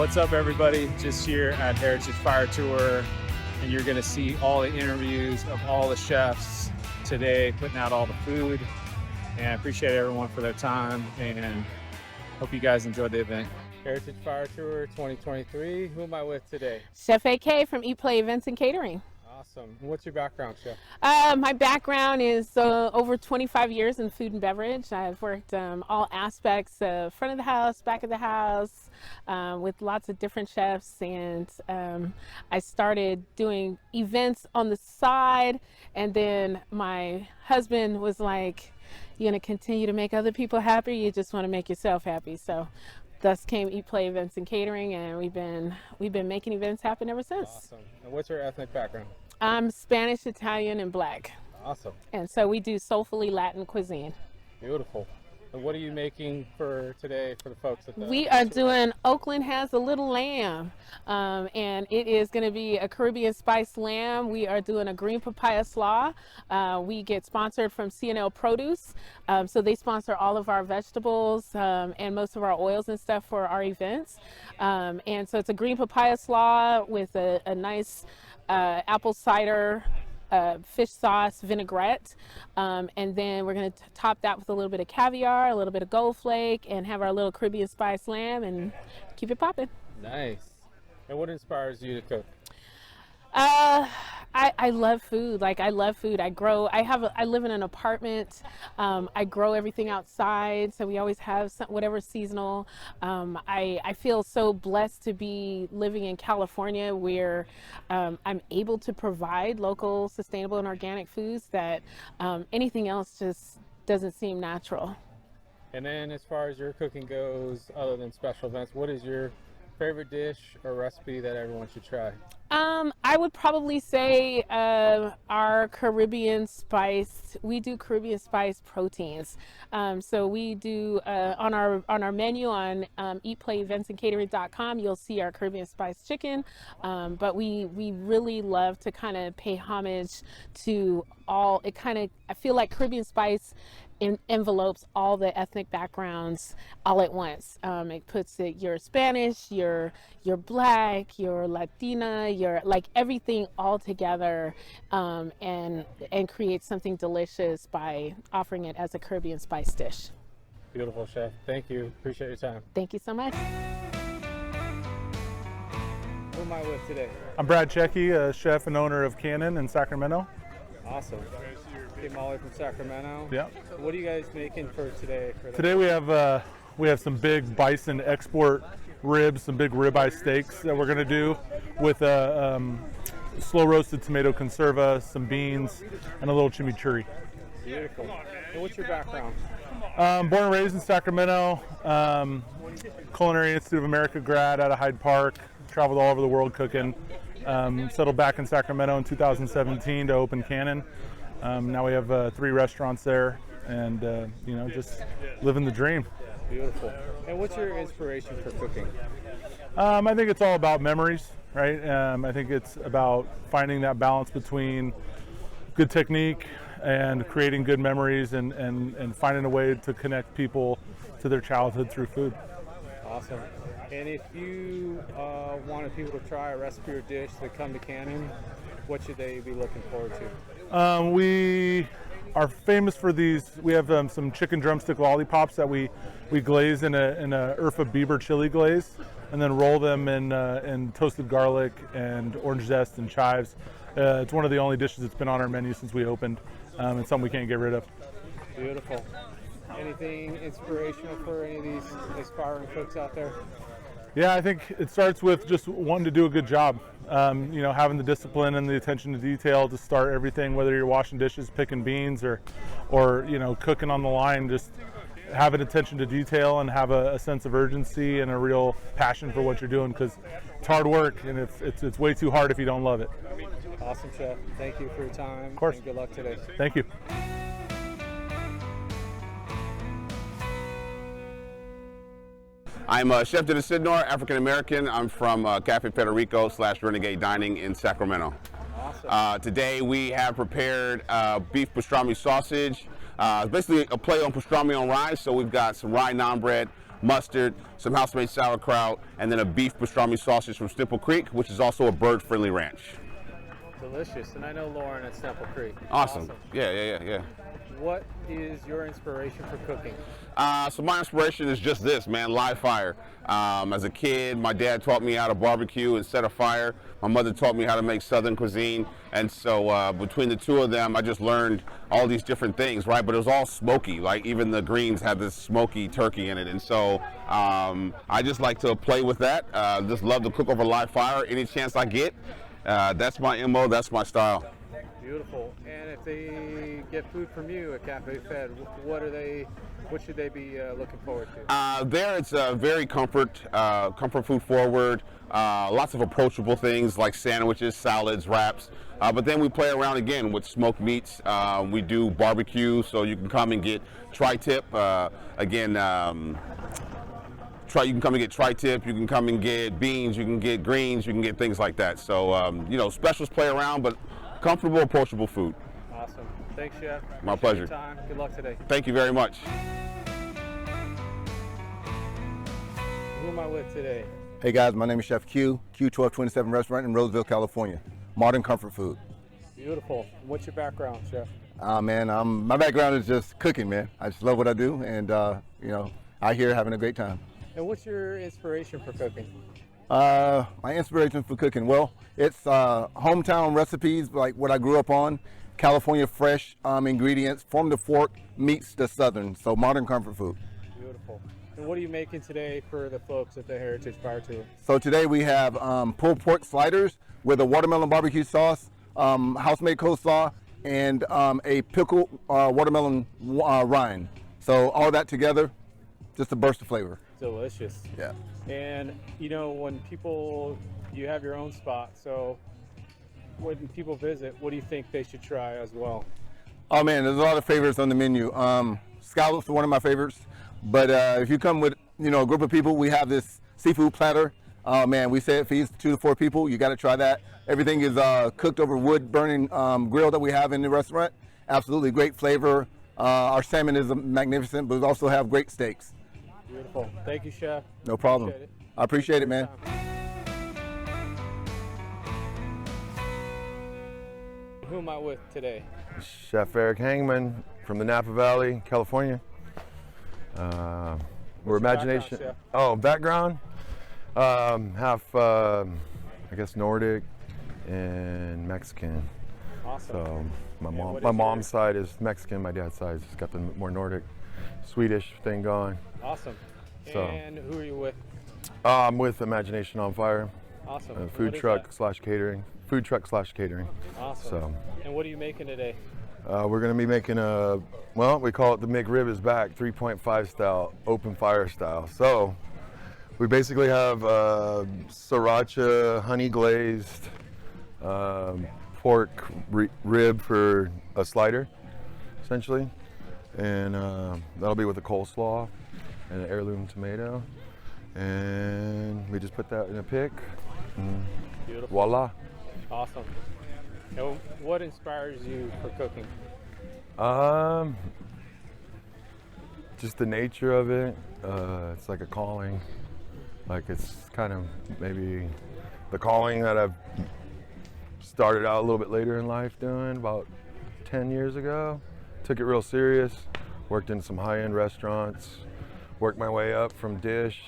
What's up, everybody? Just here at Heritage Fire Tour, and you're going to see all the interviews of all the chefs today, putting out all the food. And I appreciate everyone for their time, and hope you guys enjoyed the event. Heritage Fire Tour 2023. Who am I with today? Chef AK from Eat Play Events and Catering. Awesome. What's your background, Chef? My background is over 25 years in food and beverage. I've worked all aspects of front of the house, back of the house, with lots of different chefs, and I started doing events on the side, and then my husband was like, "You're gonna continue to make other people happy, you just want to make yourself happy." So thus came Eat Play Events and Catering, and we've been making events happen ever since. Awesome. And what's your ethnic background? I'm Spanish, Italian, and Black. Awesome. And so we do soulfully Latin cuisine. Beautiful. And what are you making for today for the folks at the We are doing Oakland Has a Little Lamb, and it is going to be a Caribbean spiced lamb. We are doing a green papaya slaw. We get sponsored from C&L Produce, so they sponsor all of our vegetables and most of our oils and stuff for our events. And so it's a green papaya slaw with a nice apple cider fish sauce vinaigrette, and then we're going to top that with a little bit of caviar, a little bit of gold flake, and have our little Caribbean spiced lamb and keep it popping. Nice. And what inspires you to cook? I love food. Like, I love food. I live in an apartment. I grow everything outside, so we always have whatever seasonal. I feel so blessed to be living in California, where I'm able to provide local, sustainable, and organic foods that anything else just doesn't seem natural. And then as far as your cooking goes, other than special events, what is your favorite dish or recipe that everyone should try? I would probably say our Caribbean spiced. We do Caribbean spiced proteins. So we do on our menu on eatplayeventsandcatering.com. You'll see our Caribbean spiced chicken. But we really love to kind of pay homage to all. I feel like Caribbean spice envelopes all the ethnic backgrounds all at once. It puts your Spanish, your Black, your Latina, your like everything all together, and creates something delicious by offering it as a Caribbean spice dish. Beautiful, Chef. Thank you. Appreciate your time. Thank you so much. Who am I with today? I'm Brad Cecchi, a chef and owner of Cannon in Sacramento. Awesome. Came all the way from Sacramento. Yeah. What are you guys making for today? Today we have some big bison export ribs, some big ribeye steaks that we're going to do with a slow roasted tomato conserva, some beans, and a little chimichurri. Beautiful. And what's your background? Born and raised in Sacramento, Culinary Institute of America grad out of Hyde Park, traveled all over the world cooking. Settled back in Sacramento in 2017 to open Cannon. Now we have 3 restaurants there, and just living the dream. Beautiful. And what's your inspiration for cooking? I think it's all about memories, right? I think it's about finding that balance between good technique and creating good memories, and finding a way to connect people to their childhood through food. Awesome. And if you wanted people to try a recipe or dish that come to Cannon, what should they be looking forward to? We are famous for these. We have some chicken drumstick lollipops that we glaze in a Urfa Bieber chili glaze, and then roll them in toasted garlic and orange zest and chives. It's one of the only dishes that's been on our menu since we opened. It's something we can't get rid of. Beautiful. Anything inspirational for any of these aspiring cooks out there? Yeah, I think it starts with just wanting to do a good job. Having the discipline and the attention to detail to start everything, whether you're washing dishes, picking beans, or cooking on the line. Just have an attention to detail and have a sense of urgency and a real passion for what you're doing, because it's hard work, and it's way too hard if you don't love it. Awesome, Chef. Thank you for your time. Of course. And good luck today. Thank you. I'm Chef Dennis Sidnor, African American. I'm from Cafe Federico / Renegade Dining in Sacramento. Awesome. Today we have prepared beef pastrami sausage. It's basically a play on pastrami on rye. So we've got some rye naan bread, mustard, some house-made sauerkraut, and then a beef pastrami sausage from Stemple Creek, which is also a bird-friendly ranch. Delicious. And I know Lauren at Stemple Creek. Awesome. Yeah. What is your inspiration for cooking? So my inspiration is just this, man, live fire. As a kid, my dad taught me how to barbecue and set a fire. My mother taught me how to make Southern cuisine. And so between the two of them, I just learned all these different things, right? But it was all smoky. Like even the greens had this smoky turkey in it. And so I just like to play with that. Just love to cook over live fire any chance I get. That's my MO, that's my style. Beautiful. And if they get food from you at Cafe Fed, what should they be looking forward to? There it's very comfort food forward. Lots of approachable things like sandwiches, salads, wraps. But then we play around again with smoked meats. We do barbecue, so you can come and get tri-tip. You can come and get tri-tip, you can come and get beans, you can get greens, you can get things like that. So, specials play around, but comfortable, approachable food. Awesome. Thanks, Chef. My Appreciate pleasure. your time. Good luck today. Thank you very much. Who am I with today? Hey guys, my name is Chef Q, Q1227 Restaurant in Roseville, California. Modern comfort food. Beautiful. What's your background, Chef? Man, my background is just cooking, man. I just love what I do, and out here having a great time. And what's your inspiration for cooking? My inspiration for cooking, well, it's hometown recipes like what I grew up on. California fresh ingredients from the fork meets the southern, so modern comfort food. Beautiful. And what are you making today for the folks at the Heritage Fire Tour? So today we have pulled pork sliders with a watermelon barbecue sauce, house-made coleslaw, and a pickled watermelon rind. So all that together, just a burst of flavor. Delicious. Yeah. And when you have your own spot, so when people visit, what do you think they should try as well? Oh man, there's a lot of favorites on the menu. Scallops are one of my favorites, but if you come with a group of people, we have this seafood platter. Man, we say it feeds 2 to 4 people. You got to try that. Everything is cooked over wood burning grill that we have in the restaurant. Absolutely great flavor. Our salmon is magnificent, but we also have great steaks. Beautiful. Thank you, Chef. No problem. I appreciate it, man. Who am I with today? Chef Eric Hangman from the Napa Valley, California. We're Imagination. Background? Half, I guess, Nordic and Mexican. Awesome. So my mom's side is Mexican, my dad's side has got the more Nordic, Swedish thing going. Awesome. So, and who are you with? I'm with Imagination on Fire. Awesome. Food truck slash catering. Food truck slash catering. Awesome. So. And what are you making today? We're going to be making we call it the McRib is back, 3.5 style, open fire style. So we basically have sriracha, honey glazed pork rib for a slider, essentially. And that'll be with a coleslaw and an heirloom tomato. And we just put that in a pick. Beautiful. Voila. Awesome. And what inspires you for cooking? Just the nature of it. It's like a calling. Like it's kind of maybe the calling that I've started out a little bit later in life doing, about 10 years ago. Took it real serious. Worked in some high-end restaurants. Worked my way up from dish.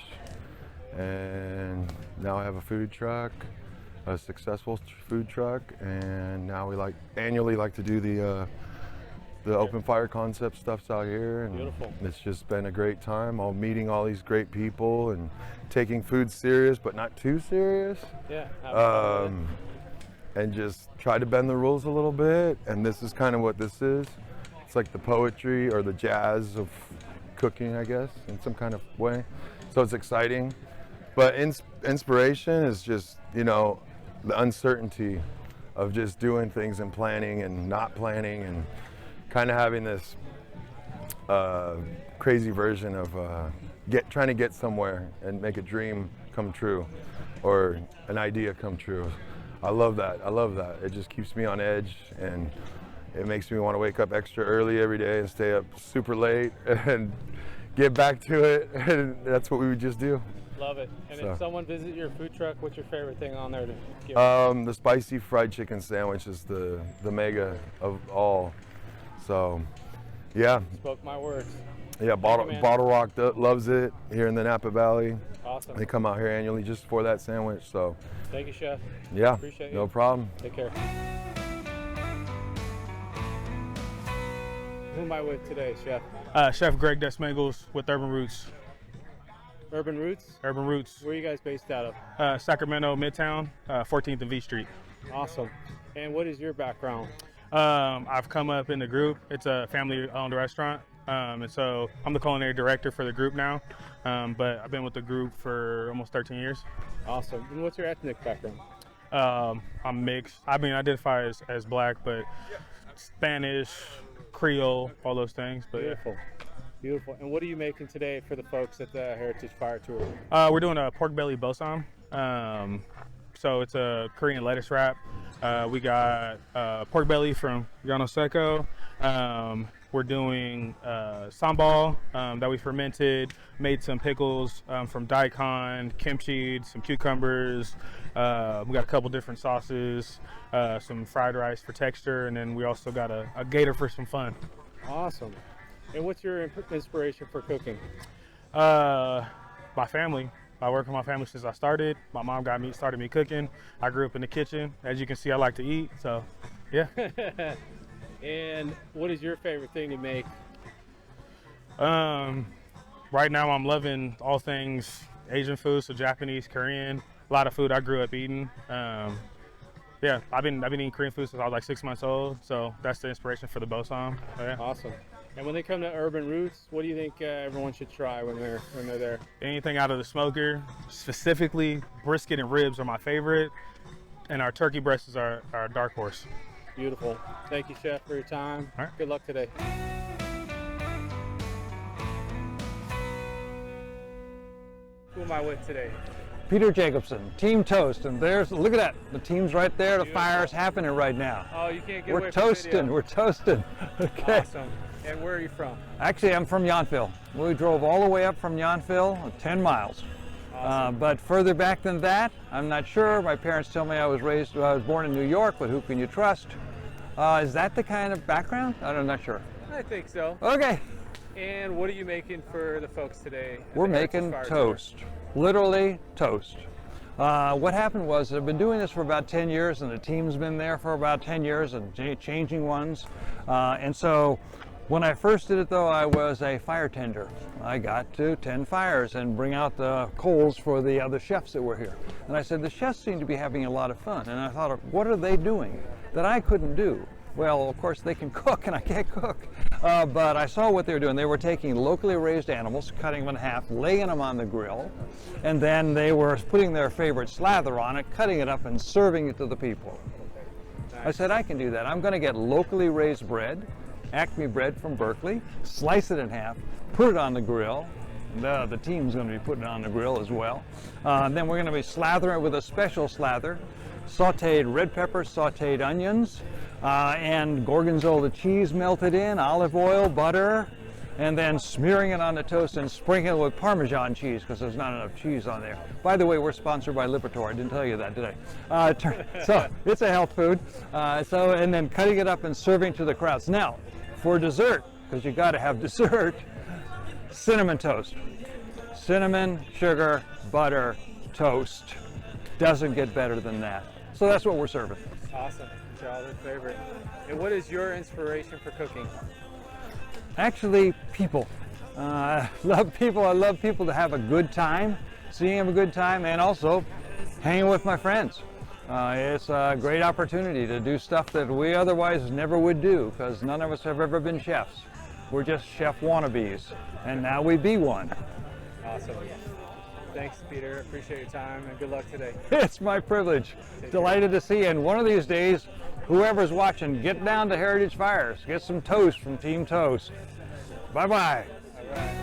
And now I have a food truck. A successful food truck, and now we annually like to do the open fire concept stuffs out here, and Beautiful. It's just been a great time. All meeting all these great people and taking food serious, but not too serious. Yeah. And just try to bend the rules a little bit. And this is kind of what this is. It's like the poetry or the jazz of cooking, I guess, in some kind of way. So it's exciting, but inspiration is just the uncertainty of just doing things and planning and not planning and kind of having this crazy version of trying to get somewhere and make a dream come true or an idea come true. I love that. It just keeps me on edge, and it makes me want to wake up extra early every day and stay up super late and get back to it, and that's what we would just do. Love it. And So. if someone visits your food truck, what's your favorite thing on there to give? The spicy fried chicken sandwich is the mega of all. So, yeah, Spoke my words. yeah. man. Bottle Rock loves it here in the Napa Valley. Awesome. They come out here annually just for that sandwich. So, Thank you, Chef. yeah, Appreciate no you. problem. Take care. Who am I with today, Chef? Chef Greg Desmangles with Urban Roots. Urban Roots? Urban Roots, Where are you guys based out of? Sacramento, Midtown, 14th and V Street. Awesome. And what is your background? I've come up in the group. It's a family-owned restaurant, and so I'm the culinary director for the group now. But I've been with the group for almost 13 years. Awesome. And what's your ethnic background? I'm mixed. I mean, I identify as black, but Spanish, Creole, all those things. But yeah. Beautiful. Beautiful. And what are you making today for the folks at the Heritage Fire Tour? We're doing a pork belly bosom. So it's a Korean lettuce wrap. We got pork belly from Yano Seco. We're doing sambal that we fermented, made some pickles from daikon, kimchi, some cucumbers. We got a couple different sauces, some fried rice for texture, and then we also got a gator for some fun. Awesome. And what's your inspiration for cooking? My family. I work with my family since I started. My mom started me cooking. I grew up in the kitchen. As you can see, I like to eat. So, yeah. And what is your favorite thing to make? Right now, I'm loving all things Asian food, so Japanese, Korean. A lot of food I grew up eating. Yeah, I've been eating Korean food since I was like 6 months old. So that's the inspiration for the bosom. Yeah. Awesome. And when they come to Urban Roots, what do you think everyone should try when they're there? Anything out of the smoker, specifically brisket and ribs are my favorite, and our turkey breast is our dark horse. Beautiful. Thank you, Chef, for your time. All right. Good luck today. Who am I with today? Peter Jacobson, Team Toast, and look at that, the team's right there, the fire's happening right now. Oh, you can't get We're away from the toasting, video. we're toasting. Okay. Awesome. And where are you from? Actually, I'm from Yountville. We drove all the way up from Yountville, 10 miles. Awesome. But further back than that, I'm not sure. My parents tell me I was born in New York, but who can you trust? Is that the kind of background? I'm not sure. I think so. Okay. And what are you making for the folks today? at We're the Heritage making Fire Tour? toast, literally toast. What happened was I've been doing this for about 10 years, and the team's been there for about 10 years and changing ones. And so when I first did it, though, I was a fire tender. I got to tend fires and bring out the coals for the other chefs that were here. And I said, the chefs seem to be having a lot of fun. And I thought, what are they doing that I couldn't do? Well, of course, they can cook, and I can't cook. But I saw what they were doing. They were taking locally raised animals, cutting them in half, laying them on the grill, and then they were putting their favorite slather on it, cutting it up, and serving it to the people. I said, I can do that. I'm going to get locally raised bread, Acme bread from Berkeley, slice it in half, put it on the grill. The team's going to be putting it on the grill as well. Then we're going to be slathering it with a special slather, sauteed red peppers, sauteed onions, and gorgonzola cheese melted in, olive oil, butter, and then smearing it on the toast and sprinkling it with Parmesan cheese because there's not enough cheese on there. By the way, we're sponsored by Lipitor. I didn't tell you that, did I? So it's a health food. And then cutting it up and serving to the crowds. Now, for dessert, because you got to have dessert, cinnamon toast. Cinnamon, sugar, butter, toast. Doesn't get better than that. So that's what we're serving. Awesome. Charles' favorite. And what is your inspiration for cooking? Actually, people. I love people. I love people to have a good time, seeing them a good time, and also hanging with my friends. It's a great opportunity to do stuff that we otherwise never would do because none of us have ever been chefs. We're just chef wannabes, and now we be one. Awesome. Thanks, Peter. Appreciate your time and good luck today. It's my privilege. Delighted to see you. And one of these days, whoever's watching, get down to Heritage Fires. Get some toast from Team Toast. Bye-bye. All right.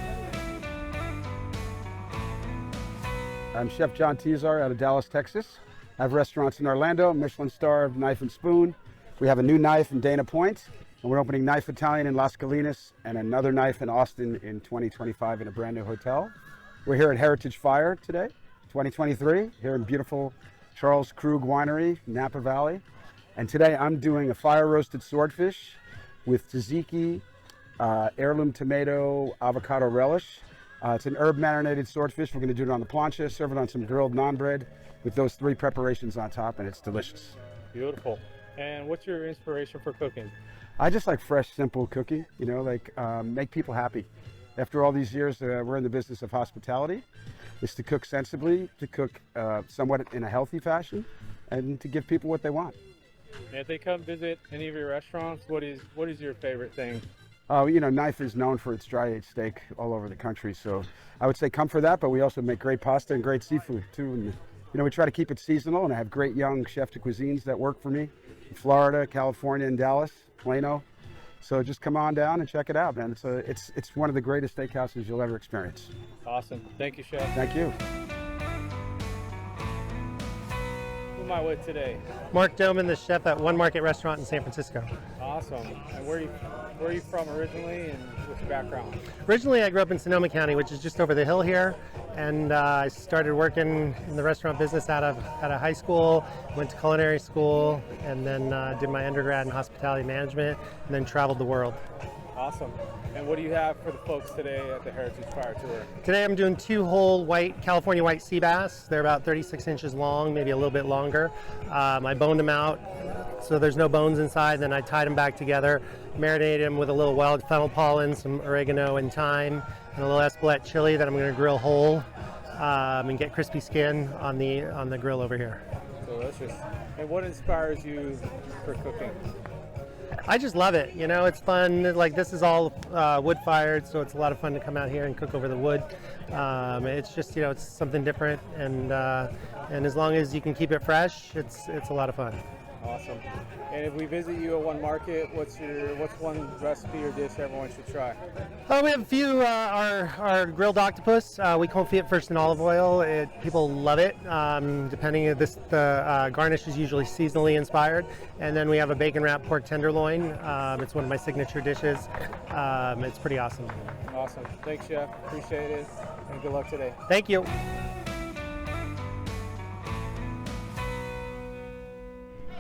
I'm Chef John Tizar out of Dallas, Texas. I have restaurants in Orlando, Michelin-starred Knife and Spoon. We have a new knife in Dana Point. And we're opening Knife Italian in Las Colinas and another Knife in Austin in 2025 in a brand new hotel. We're here at Heritage Fire today, 2023, here in beautiful Charles Krug Winery, Napa Valley. And today I'm doing a fire roasted swordfish with tzatziki, heirloom tomato, avocado relish. It's an herb marinated swordfish. We're going to do it on the plancha, serve it on some grilled naan bread with those 3 preparations on top, and it's delicious. Beautiful. And what's your inspiration for cooking? I just like fresh, simple cooking, you know, like make people happy. After all these years, we're in the business of hospitality. It's to cook sensibly, to cook somewhat in a healthy fashion, and to give people what they want. And if they come visit any of your restaurants, what is your favorite thing? You know, Knife is known for its dry-aged steak all over the country, so I would say come for that, but we also make great pasta and great seafood too. And, you know, we try to keep it seasonal, and I have great young chef de cuisines that work for me in Florida, California, and Dallas, Plano. So just come on down and check it out, man. It's one of the greatest steakhouses you'll ever experience. Awesome. Thank you, Chef. Thank you. Who am I with today? Mark Doman, the chef at One Market Restaurant in San Francisco. Awesome. And where are you from originally, and what's your background? Originally, I grew up in Sonoma County, which is just over the hill here, and I started working in the restaurant business out of high school, went to culinary school, and then did my undergrad in hospitality management, and then traveled the world. Awesome. And what do you have for the folks today at the Heritage Fire Tour? Today I'm doing 2 whole white California white sea bass. They're about 36 inches long, maybe a little bit longer. I boned them out so there's no bones inside, then I tied them back together, marinated them with a little wild fennel pollen, some oregano and thyme, and a little Espelette chili that I'm going to grill whole and get crispy skin on the grill over here. Delicious. And what inspires you for cooking? I just love it. You know, it's fun. Like, this is all wood fired, so it's a lot of fun to come out here and cook over the wood. It's just, you know, it's something different, and as long as you can keep it fresh, it's a lot of fun. Awesome. And if we visit you at One Market, what's one recipe or dish everyone should try? We have a few. Our grilled octopus. We confit it first in olive oil. People love it. Depending on this, the garnish is usually seasonally inspired. And then we have a bacon wrapped pork tenderloin. It's one of my signature dishes. It's pretty awesome. Awesome. Thanks, Chef. Appreciate it. And good luck today. Thank you.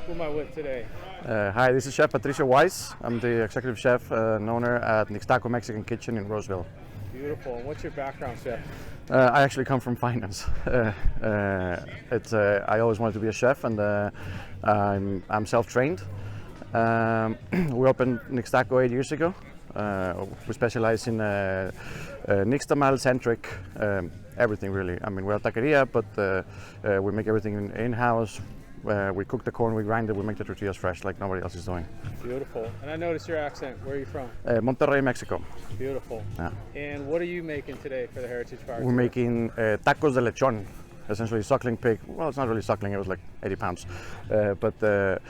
Who am I with today? Hi, this is Chef Patricia Weiss. I'm the executive chef and owner at Nixtaco Mexican Kitchen in Roseville. Beautiful. And what's your background, Chef? I actually come from finance. I always wanted to be a chef, and I'm self-trained. We opened Nixtaco 8 years ago. We specialize in nixtamal-centric everything, really. I mean, we're a taqueria, but we make everything in-house. We cook the corn, we grind it, we make the tortillas fresh like nobody else is doing. Beautiful. And I noticed your accent. Where are you from? Monterrey, Mexico. Beautiful. Yeah. And what are you making today for the Heritage Fire Tour? We're making tacos de lechon, essentially suckling pig. Well, it's not really suckling, it was like 80 pounds. But we're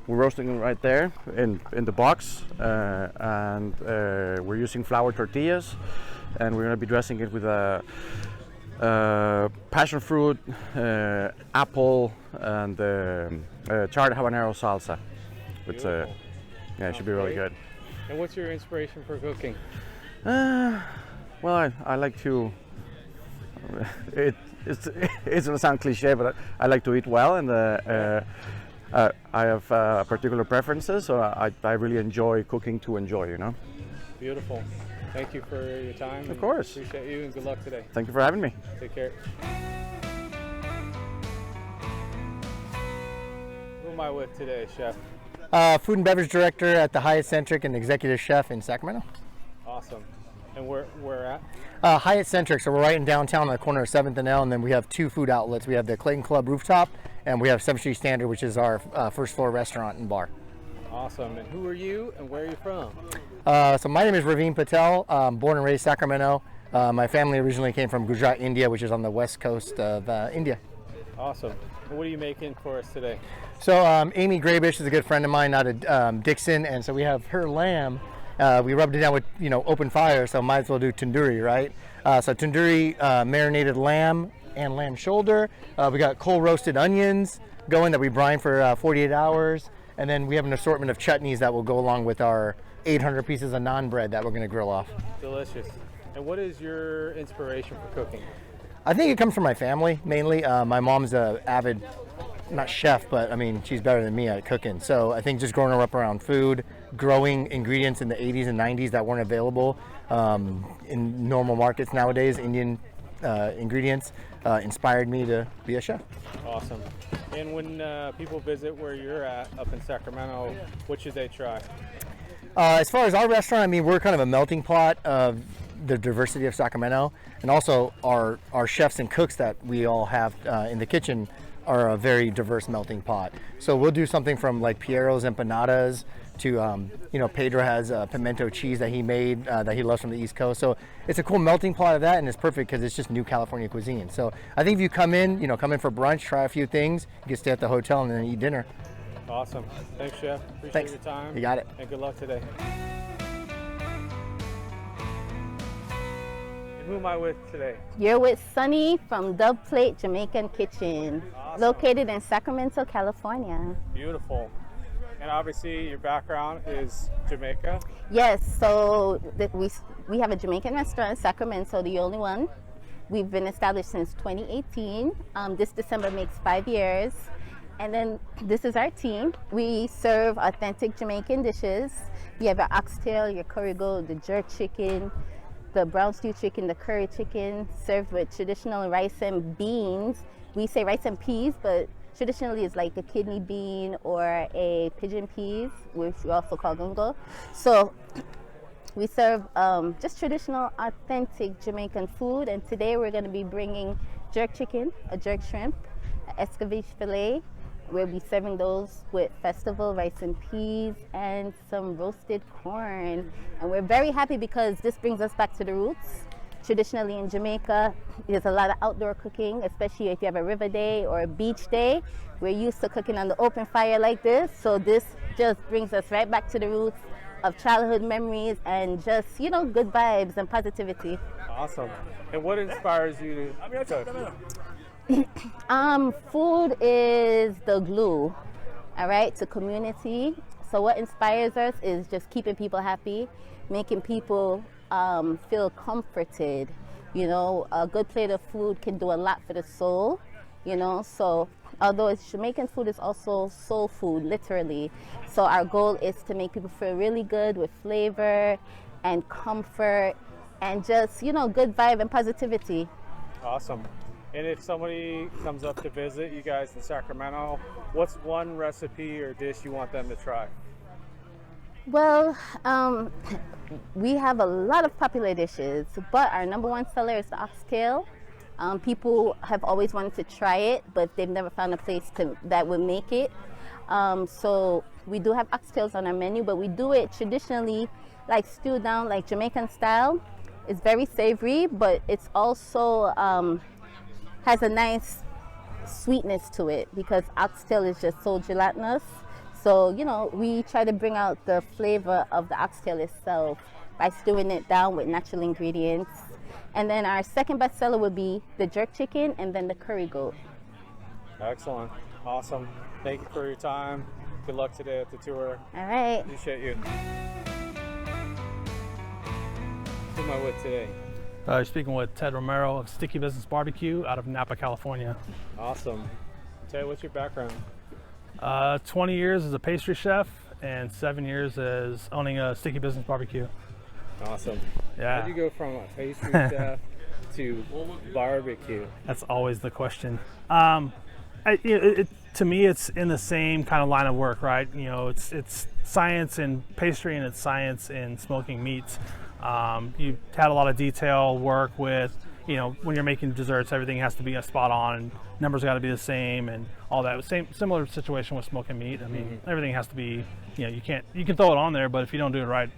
roasting them right there in the box. And we're using flour tortillas. And we're going to be dressing it with a passion fruit, apple, and charred habanero salsa. It's yeah, it should be really good. And what's your inspiration for cooking? Well, I like to. It's gonna sound cliche, but I like to eat well, and I have particular preferences, so I really enjoy cooking to enjoy. You know. Beautiful. Thank you for your time. Of course. Appreciate you, and good luck today. Thank you for having me. Take care. Who am I with today, Chef? Food and beverage director at the Hyatt Centric and executive chef in Sacramento. Awesome. And where at? Hyatt Centric, so we're right in downtown on the corner of 7th and L, and then we have 2 food outlets. We have the Clayton Club rooftop, and we have 7th Street Standard, which is our first floor restaurant and bar. Awesome. And who are you, and where are you from? So my name is Raveen Patel. I'm born and raised Sacramento. My family originally came from Gujarat, India, which is on the west coast of India. Awesome. And what are you making for us today? So Amy Grabish is a good friend of mine out of Dixon, and so we have her lamb. We rubbed it down with open fire, so might as well do tandoori, right? So tandoori marinated lamb and lamb shoulder. We got coal roasted onions going that we brine for 48 hours. And then we have an assortment of chutneys that will go along with our 800 pieces of naan bread that we're going to grill off. Delicious. And what is your inspiration for cooking? I think it comes from my family mainly. My mom's a avid, not chef, but I mean, she's better than me at cooking. So I think just growing up around food, growing ingredients in the 80s and 90s that weren't available in normal markets nowadays, Indian ingredients, inspired me to be a chef. Awesome. And when people visit where you're at up in Sacramento, what should they try? As far as our restaurant, I mean, we're kind of a melting pot of the diversity of Sacramento, and also our chefs and cooks that we all have in the kitchen are a very diverse melting pot. So we'll do something from like Piero's empanadas to, you know, Pedro has pimento cheese that he made that he loves from the East Coast. So it's a cool melting pot of that, and it's perfect because it's just new California cuisine. So I think if you come in, you know, come in for brunch, try a few things, you can stay at the hotel and then eat dinner. Awesome. Thanks, Chef. Appreciate Thanks. your time. You got it. And good luck today. Who am I with today? You're with Sunny from Dub Plate Jamaican Kitchen, Awesome. located in Sacramento, California. Beautiful. And obviously your background is Jamaica. Yes, so we have a Jamaican restaurant in Sacramento, the only one. We've been established since 2018. This December makes 5 years. And then this is our team. We serve authentic Jamaican dishes. You have your oxtail, your curry goat, the jerk chicken, the brown stew chicken, the curry chicken, served with traditional rice and beans. We say rice and peas, but traditionally it's like a kidney bean or a pigeon peas, which we also call gungo. So we serve just traditional, authentic Jamaican food. And today we're going to be bringing jerk chicken, a jerk shrimp, an escovitch filet. We'll be serving those with festival rice and peas and some roasted corn. And we're very happy because this brings us back to the roots. Traditionally in Jamaica, there's a lot of outdoor cooking, especially if you have a river day or a beach day. We're used to cooking on the open fire like this. So this just brings us right back to the roots of childhood memories and just, you know, good vibes and positivity. Awesome. And what inspires you to cook? Food is the glue, all right, to community. So what inspires us is just keeping people happy, making people feel comforted. You know, a good plate of food can do a lot for the soul, you know. So although it's Jamaican food, is also soul food, literally. So our goal is to make people feel really good with flavor and comfort and just, you know, good vibe and positivity. Awesome. And if somebody comes up to visit you guys in Sacramento, what's one recipe or dish you want them to try? Well, we have a lot of popular dishes, but our number one seller is the oxtail. People have always wanted to try it, but they've never found a place that would make it. So we do have oxtails on our menu, but we do it traditionally, like stewed down, like Jamaican style. It's very savory, but it's also has a nice sweetness to it because oxtail is just so gelatinous. So, you know, we try to bring out the flavor of the oxtail itself by stewing it down with natural ingredients. And then our second best seller would be the jerk chicken and then the curry goat. Excellent. Awesome. Thank you for your time. Good luck today at the tour. All right. Appreciate you. Who am I with today? Speaking with Ted Romero of Sticky Business Barbecue out of Napa, California. Awesome. Ted, what's your background? 20 years as a pastry chef and 7 years as owning a Sticky Business Barbecue. Awesome. Yeah. How'd you go from a pastry chef to barbecue? That's always the question. To me, it's in the same kind of line of work, right? You know, it's science in pastry and it's science in smoking meats. You had a lot of detail work with, you know, when you're making desserts, everything has to be spot on and numbers got to be the same and all that. Similar situation with smoking meat. I mean, everything has to be, you know, you can throw it on there, but if you don't do it right,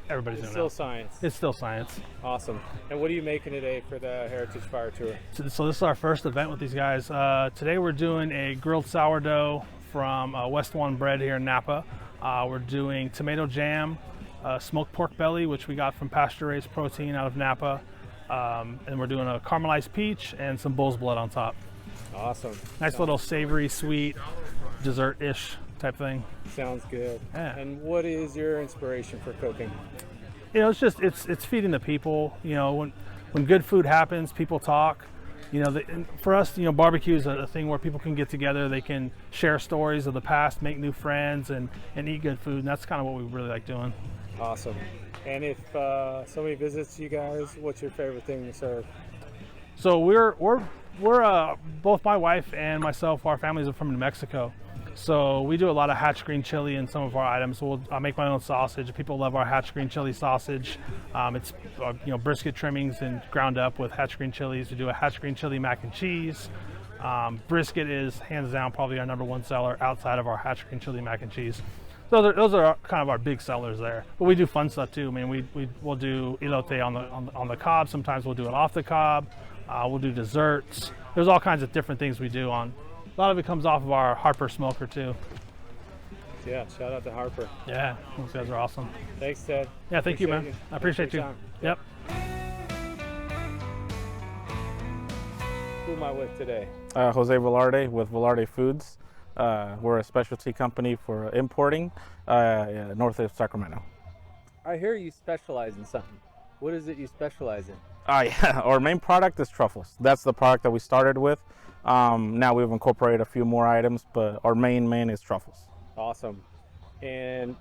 everybody's doing it. It's still science. It's still science. Awesome. And what are you making today for the Heritage Fire Tour? So this is our first event with these guys. Today we're doing a grilled sourdough from West One Bread here in Napa. We're doing tomato jam, smoked pork belly, which we got from pasture-raised protein out of Napa. And we're doing a caramelized peach and some bull's blood on top. Awesome. Nice little savory, sweet, dessert-ish type thing. Sounds good. Yeah. And what is your inspiration for cooking? You know, it's feeding the people. You know, when good food happens, people talk. You know, for us, you know, barbecue is a thing where people can get together, they can share stories of the past, make new friends, and eat good food, and that's kind of what we really like doing. Awesome. And if somebody visits you guys, what's your favorite thing to serve? So we're both my wife and myself, our families are from New Mexico. So we do a lot of hatch green chili in some of our items. I make my own sausage. People love our hatch green chili sausage. It's you know, brisket trimmings and ground up with hatch green chilies. We do a hatch green chili mac and cheese. Brisket is hands down probably our #1 seller outside of our hatch green chili mac and cheese. So those are kind of our big sellers there. But we do fun stuff too. I mean, we'll do elote on the cob. Sometimes we'll do it off the cob. We'll do desserts. There's all kinds of different things we do on. A lot of it comes off of our Harper smoker too. Yeah, shout out to Harper. Yeah, those guys are awesome. Thanks, Ted. Yeah, thank you, man. You. I appreciate you. Yep. Who am I with today? Jose Velarde with Velarde Foods. We're a specialty company for importing north of Sacramento. I hear you specialize in something. What is it you specialize in? Yeah, our main product is truffles. That's the product that we started with. Now we've incorporated a few more items, but our main is truffles. Awesome. And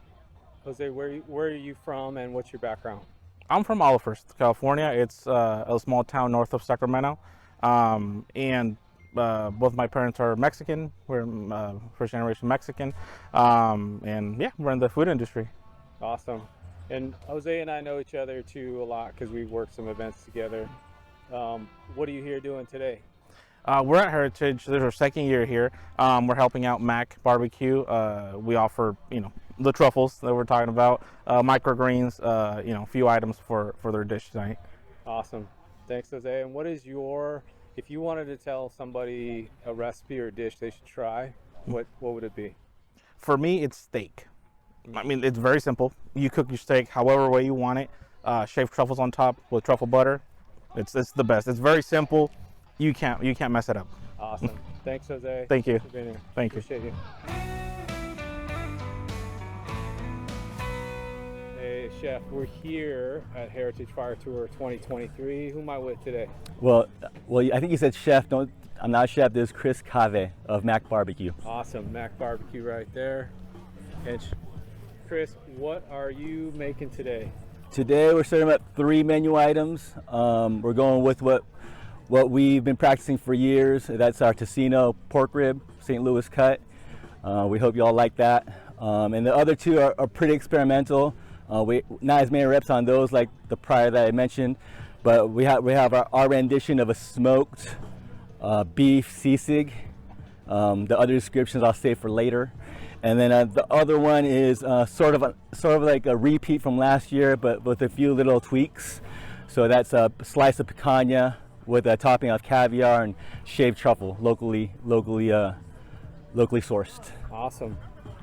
Jose, where are you from and what's your background? I'm from Olivehurst, California. It's a small town north of Sacramento. And both my parents are Mexican. We're first generation Mexican. And yeah, we're in the food industry. Awesome. And Jose and I know each other too a lot because we worked some events together. What are you here doing today? We're at Heritage. This is our second year here. We're helping out Mac Barbecue. We offer, you know, the truffles that we're talking about, microgreens, you know, a few items for their dish tonight. Awesome. Thanks, Jose. And what is if you wanted to tell somebody a recipe or a dish they should try, what would it be? For me, it's steak. I mean, it's very simple. You cook your steak however way you want it. Shaved truffles on top with truffle butter. It's the best. It's very simple. You can't mess it up. Awesome. Thanks, Jose. Thank you. Thanks for being here. Thank you. Appreciate you. Hey, Chef, we're here at Heritage Fire Tour 2023. Who am I with today? Well, I think you said chef. I'm not a chef. This is Chris Cave of Mac Barbecue. Awesome. Mac Barbecue right there. And Chris, what are you making today? Today we're serving up 3 menu items. We're going with what we've been practicing for years. That's our Tocino pork rib, St. Louis cut. We hope you all like that. And the other 2 are pretty experimental. We not as many reps on those like the prior that I mentioned, but we have our rendition of a smoked beef sisig. The other descriptions I'll save for later. And then the other one is sort of like a repeat from last year, but with a few little tweaks. So that's a slice of picanha with a topping of caviar and shaved truffle, locally sourced. Awesome.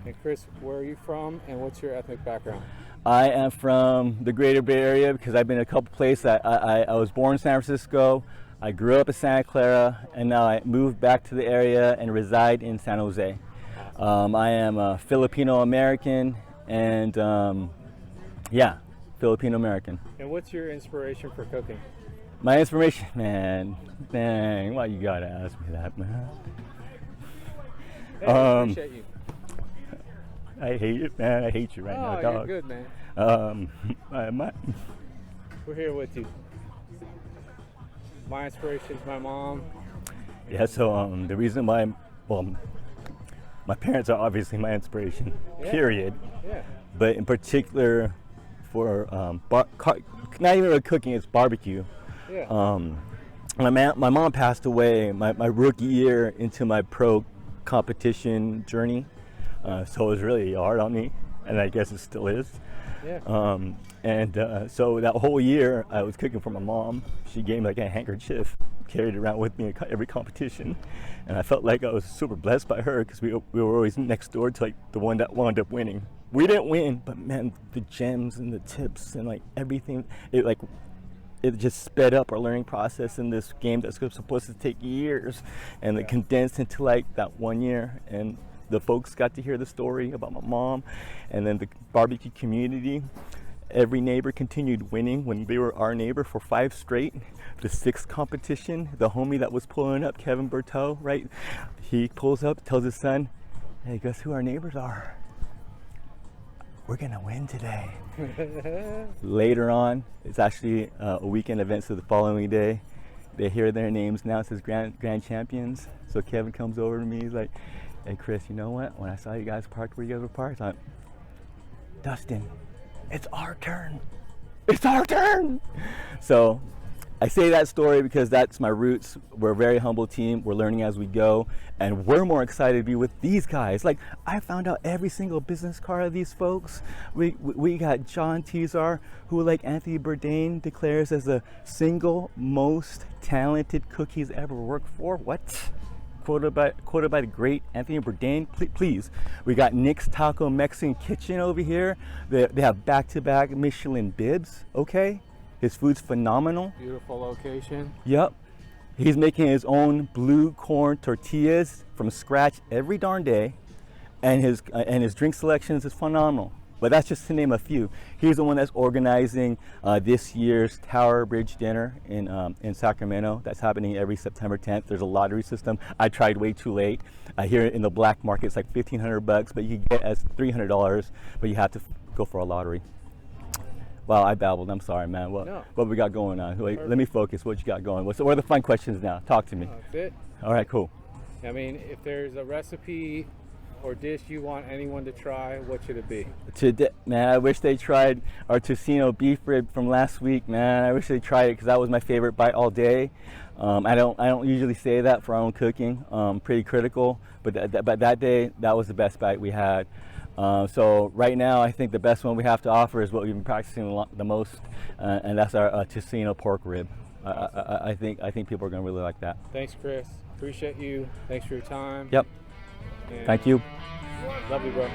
And Chris, where are you from and what's your ethnic background? I am from the Greater Bay Area because I've been in a couple places. I was born in San Francisco, I grew up in Santa Clara, and now I moved back to the area and reside in San Jose. Awesome. I am a Filipino American and Filipino American. And what's your inspiration for cooking? My inspiration, man, dang, why you gotta ask me that, man? Hey, I appreciate you. I hate it, man. I hate you right now, dog. Oh, you're good, man. We're here with you. My inspiration's my mom. Yeah, so the reason why, my parents are obviously my inspiration, period. Yeah. But in particular for, not even really cooking, it's barbecue. Yeah. My mom passed away my rookie year into my pro competition journey. So it was really hard on me, and I guess it still is. Yeah. So that whole year I was cooking for my mom. She gave me like a handkerchief, carried it around with me at every competition, and I felt like I was super blessed by her because we were always next door to like the one that wound up winning. We didn't win, but man, the gems and the tips and like everything, it just sped up our learning process in this game that's supposed to take years, and it condensed into like that 1 year. And the folks got to hear the story about my mom, and then the barbecue community. Every neighbor continued winning when they were our neighbor for 5 straight. The 6th competition, the homie that was pulling up, Kevin Berteau, right? He pulls up, tells his son, hey, guess who our neighbors are? We're gonna win today. Later on, it's actually a weekend event, so the following day, they hear their names announced as grand champions. So Kevin comes over to me, he's like, hey Chris, you know what? When I saw you guys parked where you guys were parked, I thought, Dustin, it's our turn. It's our turn. So I say that story because that's my roots. We're a very humble team. We're learning as we go, and we're more excited to be with these guys. Like, I found out every single business card of these folks. We got John Tizar, who, like Anthony Bourdain, declares as the single most talented cook he's ever worked for. What? Quoted by the great Anthony Bourdain. Please. We got Nick's Taco Mexican Kitchen over here. They have back-to-back Michelin bibs. Okay. His food's phenomenal. Beautiful location. Yep. He's making his own blue corn tortillas from scratch every darn day, and his drink selections is phenomenal. But that's just to name a few. He's the one that's organizing this year's Tower Bridge dinner in Sacramento. That's happening every September 10th. There's a lottery system. I tried way too late. Here in the black market, it's like $1,500, but you can get as $300, but you have to go for a lottery. Wow, I babbled. I'm sorry, man. What we got going on? Wait, let me focus. What you got going? What are the fun questions now? Talk to me. That's it. All right, cool. I mean, if there's a recipe or dish you want anyone to try, what should it be? Man, I wish they tried our tocino beef rib from last week, man. I wish they tried it because that was my favorite bite all day. I don't usually say that for our own cooking. Pretty critical, but that day, that was the best bite we had. So right now, I think the best one we have to offer is what we've been practicing the most, and that's our tocino pork rib. I think people are going to really like that. Thanks, Chris. Appreciate you. Thanks for your time. Yep. And thank you. Love you, bro.